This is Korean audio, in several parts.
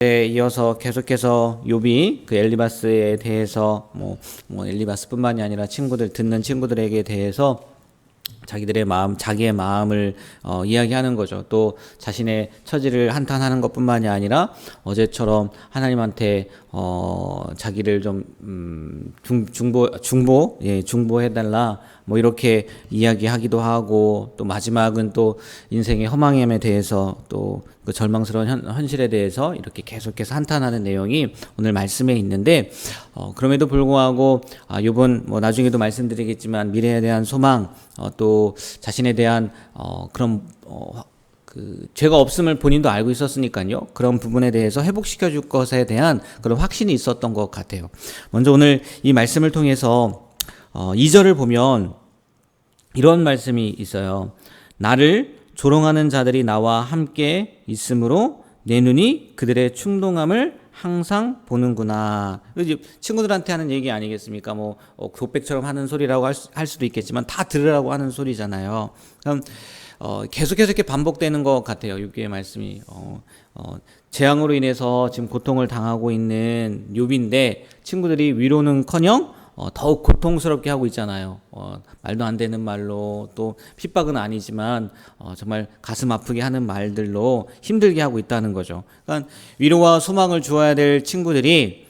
이어서 계속해서 욥이 그 엘리바스에 대해서 엘리바스뿐만이 아니라 듣는 친구들에게 대해서 자기의 마음을 이야기하는 거죠. 또 자신의 처지를 한탄하는 것뿐만이 아니라 어제처럼 하나님한테 자기를 좀 중보해달라 이렇게 이야기하기도 하고, 또 마지막은 또 인생의 허망함에 대해서, 또 그 절망스러운 현실에 대해서 이렇게 계속해서 한탄하는 내용이 오늘 말씀에 있는데, 그럼에도 불구하고 욥은 나중에도 말씀드리겠지만 미래에 대한 소망, 또 자신에 대한 그 죄가 없음을 본인도 알고 있었으니까요. 그런 부분에 대해서 회복시켜 줄 것에 대한 그런 확신이 있었던 것 같아요. 먼저 오늘 이 말씀을 통해서 2절을 보면 이런 말씀이 있어요. 나를 조롱하는 자들이 나와 함께 있으므로 내 눈이 그들의 충동함을 항상 보는구나. 친구들한테 하는 얘기 아니겠습니까? 곶백처럼 하는 소리라고 할 수도 있겠지만 다 들으라고 하는 소리잖아요. 그럼 계속해서 이렇게 반복되는 것 같아요. 욥기의 말씀이. 재앙으로 인해서 지금 고통을 당하고 있는 욥인데 친구들이 위로는커녕 더욱 고통스럽게 하고 있잖아요. 말도 안 되는 말로, 또 핍박은 아니지만 정말 가슴 아프게 하는 말들로 힘들게 하고 있다는 거죠. 그러니까 위로와 소망을 주어야 될 친구들이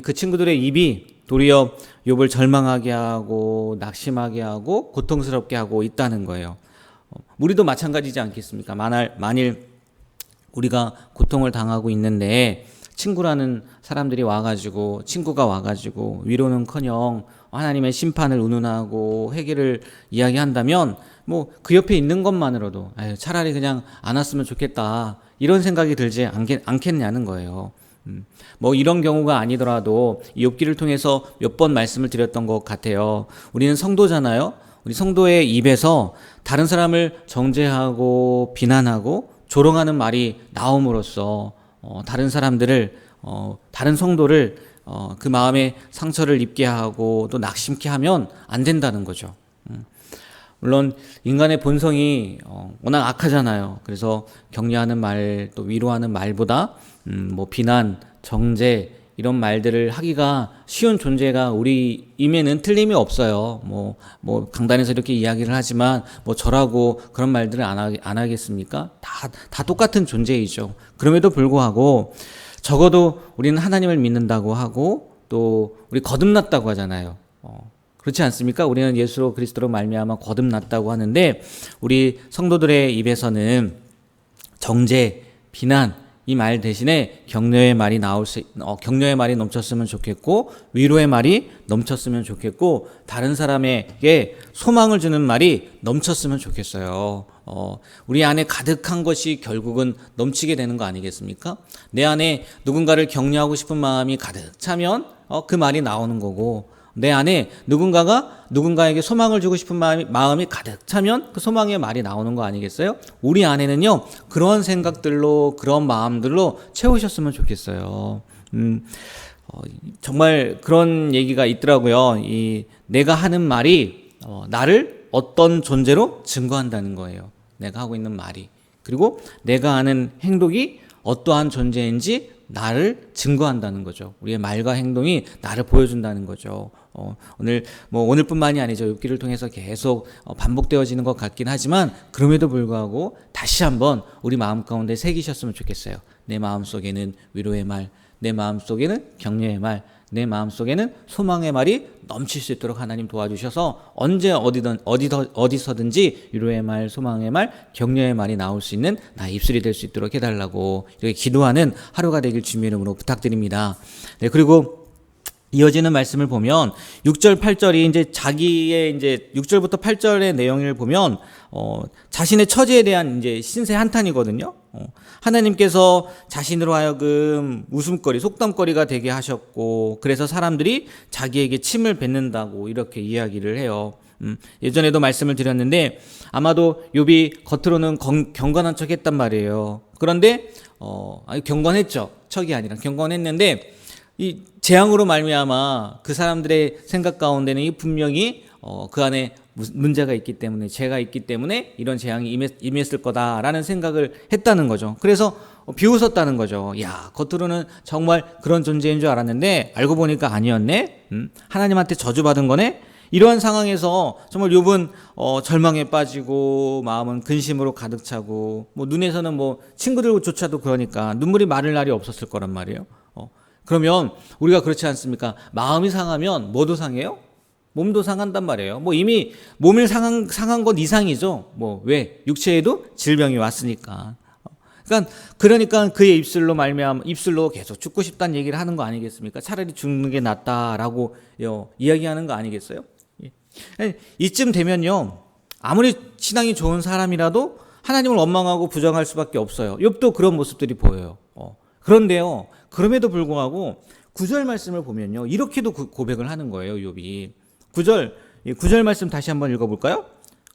그 친구들의 입이 도리어 욥을 절망하게 하고 낙심하게 하고 고통스럽게 하고 있다는 거예요. 우리도 마찬가지지 않겠습니까? 만일 우리가 고통을 당하고 있는데 친구가 와가지고 위로는커녕 하나님의 심판을 운운하고 회개를 이야기한다면 그 옆에 있는 것만으로도 차라리 그냥 안 왔으면 좋겠다 이런 생각이 들지 않겠냐는 거예요. 이런 경우가 아니더라도 이 욥기를 통해서 몇 번 말씀을 드렸던 것 같아요. 우리는 성도잖아요. 우리 성도의 입에서 다른 사람을 정죄하고 비난하고 조롱하는 말이 나옴으로써 다른 성도를 그 마음에 상처를 입게 하고 또 낙심케 하면 안 된다는 거죠. 물론 인간의 본성이 워낙 악하잖아요. 그래서 격려하는 말, 또 위로하는 말보다 비난, 정죄 이런 말들을 하기가 쉬운 존재가 우리 임에는 틀림이 없어요. 강단에서 이렇게 이야기를 하지만 저라고 그런 말들을 안 하겠습니까? 다 똑같은 존재이죠. 그럼에도 불구하고 적어도 우리는 하나님을 믿는다고 하고 또 우리 거듭났다고 하잖아요. 그렇지 않습니까? 우리는 예수 그리스도로 말미암아 거듭났다고 하는데 우리 성도들의 입에서는 정죄, 비난 이 말 대신에 격려의 말이 넘쳤으면 좋겠고, 위로의 말이 넘쳤으면 좋겠고, 다른 사람에게 소망을 주는 말이 넘쳤으면 좋겠어요. 우리 안에 가득한 것이 결국은 넘치게 되는 거 아니겠습니까? 내 안에 누군가를 격려하고 싶은 마음이 가득 차면 그 말이 나오는 거고, 내 안에 누군가에게 소망을 주고 싶은 마음이 가득 차면 그 소망의 말이 나오는 거 아니겠어요? 우리 안에는요, 그런 생각들로, 그런 마음들로 채우셨으면 좋겠어요. 정말 그런 얘기가 있더라고요. 내가 하는 말이 나를 어떤 존재로 증거한다는 거예요. 내가 하고 있는 말이. 그리고 내가 하는 행동이 어떠한 존재인지 나를 증거한다는 거죠. 우리의 말과 행동이 나를 보여준다는 거죠. 오늘뿐만이 아니죠. 욥기를 통해서 계속 반복되어지는 것 같긴 하지만 그럼에도 불구하고 다시 한번 우리 마음 가운데 새기셨으면 좋겠어요. 내 마음 속에는 위로의 말, 내 마음 속에는 격려의 말, 내 마음 속에는 소망의 말이 넘칠 수 있도록 하나님 도와주셔서 언제 어디서든지 위로의 말, 소망의 말, 격려의 말이 나올 수 있는 나의 입술이 될 수 있도록 해달라고 이렇게 기도하는 하루가 되길 주님의 이름으로 부탁드립니다. 네, 그리고 이어지는 말씀을 보면 6절 8절이 자기의 6절부터 8절의 내용을 보면 자신의 처지에 대한 신세 한탄이거든요. 하나님께서 자신으로 하여금 웃음거리, 속담거리가 되게 하셨고, 그래서 사람들이 자기에게 침을 뱉는다고 이렇게 이야기를 해요. 예전에도 말씀을 드렸는데 아마도 욥이 겉으로는 경건한 척 했단 말이에요. 그런데 경건했죠. 척이 아니라 경건했는데 이 재앙으로 말미암아 그 사람들의 생각 가운데는 분명히 그 안에 문제가 있기 때문에, 죄가 있기 때문에 이런 재앙이 임했을 거다라는 생각을 했다는 거죠. 그래서 비웃었다는 거죠. 야, 겉으로는 정말 그런 존재인 줄 알았는데 알고 보니까 아니었네. 하나님한테 저주받은 거네. 이러한 상황에서 정말 욥은 절망에 빠지고 마음은 근심으로 가득 차고 뭐 눈에서는 뭐 친구들조차도 그러니까 눈물이 마를 날이 없었을 거란 말이에요. 그러면 우리가 그렇지 않습니까? 마음이 상하면 뭐도 상해요? 몸도 상한단 말이에요. 뭐 이미 몸이 상한 것 이상이죠. 뭐 왜? 육체에도 질병이 왔으니까. 그러니까 그의 입술로 계속 죽고 싶다는 얘기를 하는 거 아니겠습니까? 차라리 죽는 게 낫다라고 이야기하는 거 아니겠어요? 이쯤 되면요, 아무리 신앙이 좋은 사람이라도 하나님을 원망하고 부정할 수밖에 없어요. 욥도 그런 모습들이 보여요. 그런데요, 그럼에도 불구하고 9절 말씀을 보면요, 이렇게도 고백을 하는 거예요, 욥이. 9절 말씀 다시 한번 읽어볼까요?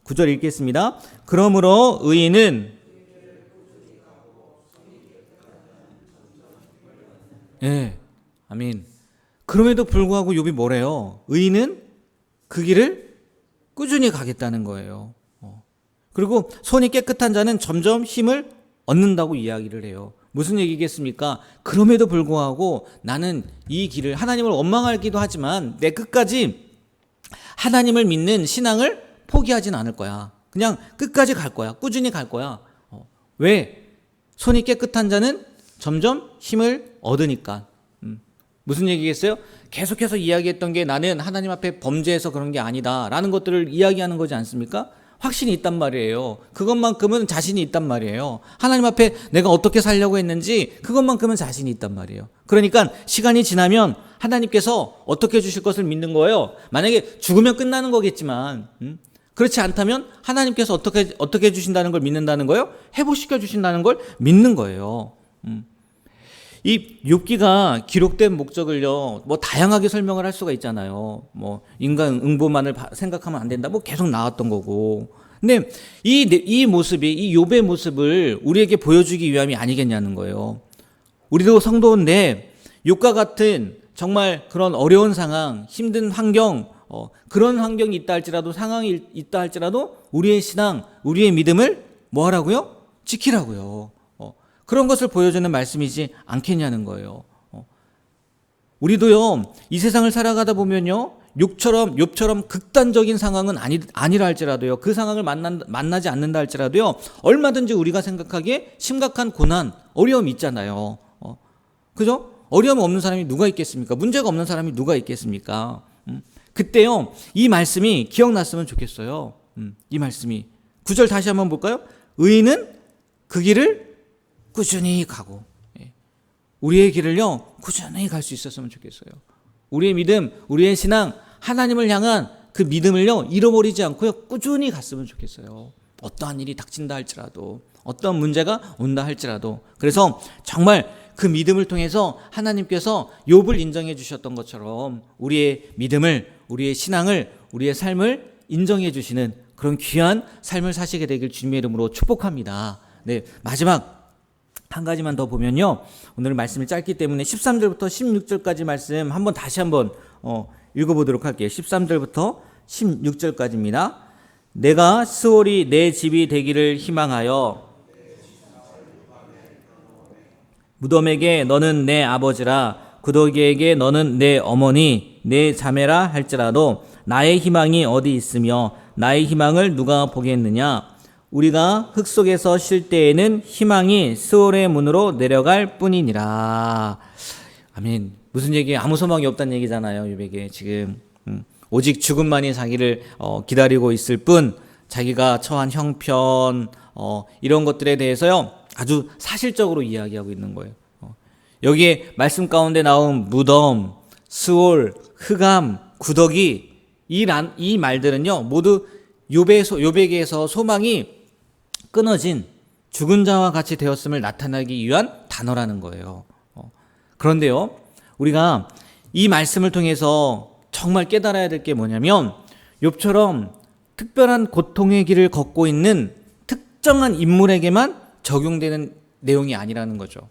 9절 읽겠습니다. 그러므로 의인은 아멘. 그럼에도 불구하고 욥이 뭐래요? 의인은 그 길을 꾸준히 가겠다는 거예요. 그리고 손이 깨끗한 자는 점점 힘을 얻는다고 이야기를 해요. 무슨 얘기겠습니까? 그럼에도 불구하고 나는 이 길을 하나님을 원망하기도 하지만 내 끝까지 하나님을 믿는 신앙을 포기하진 않을 거야. 그냥 끝까지 갈 거야. 꾸준히 갈 거야. 왜? 손이 깨끗한 자는 점점 힘을 얻으니까. 무슨 얘기겠어요? 계속해서 이야기했던 게 나는 하나님 앞에 범죄해서 그런 게 아니다 라는 것들을 이야기하는 거지 않습니까? 확신이 있단 말이에요. 그것만큼은 자신이 있단 말이에요. 하나님 앞에 내가 어떻게 살려고 했는지 그것만큼은 자신이 있단 말이에요. 그러니까 시간이 지나면 하나님께서 어떻게 해주실 것을 믿는 거예요. 만약에 죽으면 끝나는 거겠지만 그렇지 않다면 하나님께서 어떻게 해주신다는 걸 믿는다는 거예요. 회복시켜 주신다는 걸 믿는 거예요. 이 욥기가 기록된 목적을요, 뭐 다양하게 설명을 할 수가 있잖아요. 뭐 인간 응보만을 생각하면 안 된다. 뭐 계속 나왔던 거고. 근데 이 모습이, 이 욥의 모습을 우리에게 보여주기 위함이 아니겠냐는 거예요. 우리도 성도인데 욥과 같은 정말 그런 어려운 상황, 힘든 환경, 그런 환경이 있다 할지라도, 상황이 있다 할지라도 우리의 신앙, 우리의 믿음을 뭐 하라고요? 지키라고요. 그런 것을 보여주는 말씀이지 않겠냐는 거예요. 우리도요, 이 세상을 살아가다 보면요, 욥처럼 극단적인 상황은 아니라 할지라도요, 그 상황을 만나지 않는다 할지라도요, 얼마든지 우리가 생각하기에 심각한 고난, 어려움이 있잖아요. 그죠? 어려움 없는 사람이 누가 있겠습니까? 문제가 없는 사람이 누가 있겠습니까? 그때요, 이 말씀이 기억났으면 좋겠어요. 이 말씀이. 9절 다시 한번 볼까요? 의인은 그 길을 꾸준히 가고, 우리의 길을요 꾸준히 갈 수 있었으면 좋겠어요. 우리의 믿음, 우리의 신앙, 하나님을 향한 그 믿음을요 잃어버리지 않고요 꾸준히 갔으면 좋겠어요. 어떠한 일이 닥친다 할지라도, 어떤 문제가 온다 할지라도. 그래서 정말 그 믿음을 통해서 하나님께서 욥을 인정해 주셨던 것처럼 우리의 믿음을, 우리의 신앙을, 우리의 삶을 인정해 주시는 그런 귀한 삶을 사시게 되길 주님의 이름으로 축복합니다. 네, 마지막 한 가지만 더 보면요, 오늘 말씀이 짧기 때문에 13절부터 16절까지 말씀 다시 한번 읽어보도록 할게요. 13절부터 16절까지입니다. 내가 스올이 내 집이 되기를 희망하여 무덤에게 너는 내 아버지라, 구더기에게 너는 내 어머니, 내 자매라 할지라도 나의 희망이 어디 있으며 나의 희망을 누가 보겠느냐? 우리가 흙 속에서 쉴 때에는 희망이 스올의 문으로 내려갈 뿐이니라. 아멘. 무슨 얘기예요? 아무 소망이 없다는 얘기잖아요. 욥에게 지금 오직 죽음만이 자기를 기다리고 있을 뿐, 자기가 처한 형편 이런 것들에 대해서요 아주 사실적으로 이야기하고 있는 거예요. 여기에 말씀 가운데 나온 무덤, 스올, 흑암, 구더기, 이 말들은요 모두 욥에게서 소망이 끊어진 죽은 자와 같이 되었음을 나타내기 위한 단어라는 거예요. 그런데요, 우리가 이 말씀을 통해서 정말 깨달아야 될 게 뭐냐면, 욥처럼 특별한 고통의 길을 걷고 있는 특정한 인물에게만 적용되는 내용이 아니라는 거죠.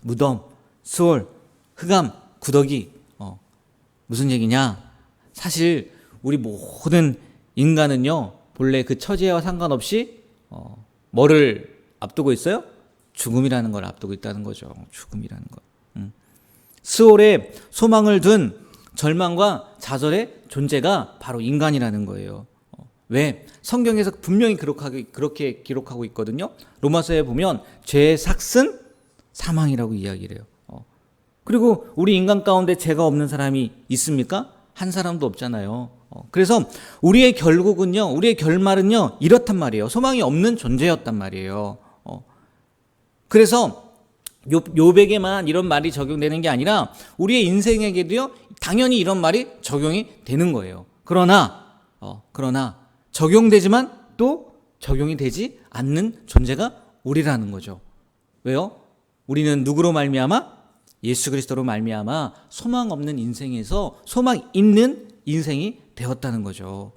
무덤, 스올, 흑암, 구더기. 무슨 얘기냐? 사실 우리 모든 인간은요 본래 그 처지와 상관없이 뭐를 앞두고 있어요? 죽음이라는 걸 앞두고 있다는 거죠. 죽음이라는 것. 스올에 소망을 둔 절망과 좌절의 존재가 바로 인간이라는 거예요. 왜? 성경에서 분명히 그렇게 기록하고 있거든요. 로마서에 보면 죄의 삭은 사망이라고 이야기를 해요. 그리고 우리 인간 가운데 죄가 없는 사람이 있습니까? 한 사람도 없잖아요. 그래서 우리의 결국은요, 우리의 결말은요, 이렇단 말이에요. 소망이 없는 존재였단 말이에요. 그래서 욥에게만 이런 말이 적용되는 게 아니라 우리의 인생에게도요, 당연히 이런 말이 적용이 되는 거예요. 그러나 적용되지만 또 적용이 되지 않는 존재가 우리라는 거죠. 왜요? 우리는 누구로 말미암아? 예수 그리스도로 말미암아 소망 없는 인생에서 소망 있는 인생이 되었다는 거죠.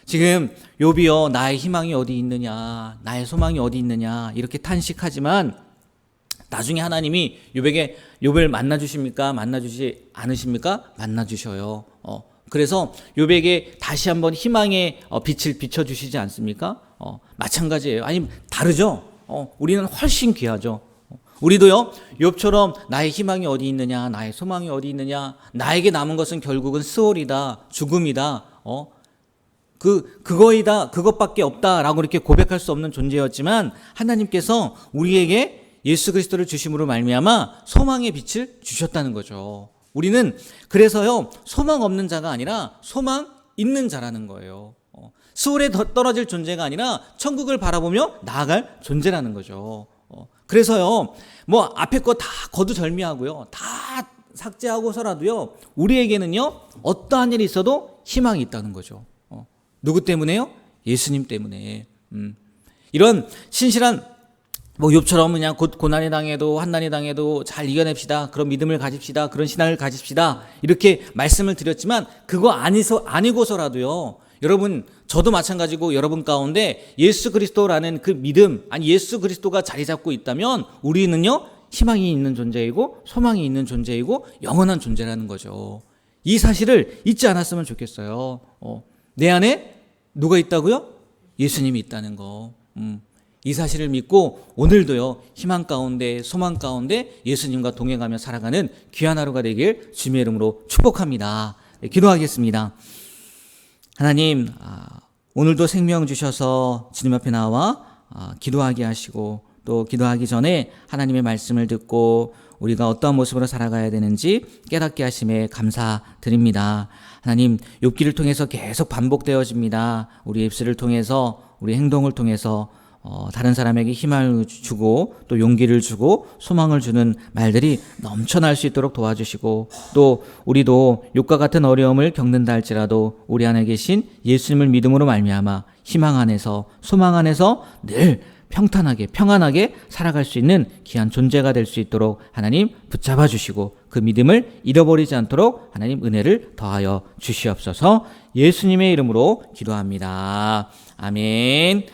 지금 욥이요, 나의 희망이 어디 있느냐, 나의 소망이 어디 있느냐 이렇게 탄식하지만 나중에 하나님이 욥을 만나 주십니까? 만나 주지 않으십니까? 만나 주셔요. 그래서 욥에게 다시 한번 희망의 빛을 비춰 주시지 않습니까? 마찬가지예요. 아니 다르죠. 우리는 훨씬 귀하죠. 우리도요, 욥처럼 나의 희망이 어디 있느냐, 나의 소망이 어디 있느냐, 나에게 남은 것은 결국은 스올이다, 죽음이다, 그거이다, 그것밖에 없다라고 이렇게 고백할 수 없는 존재였지만 하나님께서 우리에게 예수 그리스도를 주심으로 말미암아 소망의 빛을 주셨다는 거죠. 우리는 그래서요, 소망 없는 자가 아니라 소망 있는 자라는 거예요. 스올에 떨어질 존재가 아니라 천국을 바라보며 나아갈 존재라는 거죠. 그래서요, 뭐 앞에 거 다 거두절미하고요, 다 삭제하고서라도요, 우리에게는요, 어떠한 일이 있어도 희망이 있다는 거죠. 누구 때문에요? 예수님 때문에. 이런 신실한 뭐 욥처럼 그냥 고난이 당해도 환난이 당해도 잘 이겨냅시다, 그런 믿음을 가집시다, 그런 신앙을 가집시다 이렇게 말씀을 드렸지만 그거 아니고서라도요, 여러분, 저도 마찬가지고 여러분 가운데 예수 그리스도라는 그 믿음, 아니 예수 그리스도가 자리 잡고 있다면 우리는요, 희망이 있는 존재이고 소망이 있는 존재이고 영원한 존재라는 거죠. 이 사실을 잊지 않았으면 좋겠어요. 내 안에 누가 있다고요? 예수님이 있다는 거. 이 사실을 믿고 오늘도요, 희망 가운데 소망 가운데 예수님과 동행하며 살아가는 귀한 하루가 되길 주님의 이름으로 축복합니다. 네, 기도하겠습니다. 하나님, 오늘도 생명 주셔서 주님 앞에 나와 기도하게 하시고 또 기도하기 전에 하나님의 말씀을 듣고 우리가 어떠한 모습으로 살아가야 되는지 깨닫게 하심에 감사드립니다. 하나님, 욥기를 통해서 계속 반복되어집니다. 우리 입술을 통해서, 우리 행동을 통해서 다른 사람에게 희망을 주고 또 용기를 주고 소망을 주는 말들이 넘쳐날 수 있도록 도와주시고, 또 우리도 욥과 같은 어려움을 겪는다 할지라도 우리 안에 계신 예수님을 믿음으로 말미암아 희망 안에서 소망 안에서 늘 평탄하게 평안하게 살아갈 수 있는 귀한 존재가 될 수 있도록 하나님 붙잡아 주시고 그 믿음을 잃어버리지 않도록 하나님 은혜를 더하여 주시옵소서. 예수님의 이름으로 기도합니다. 아멘.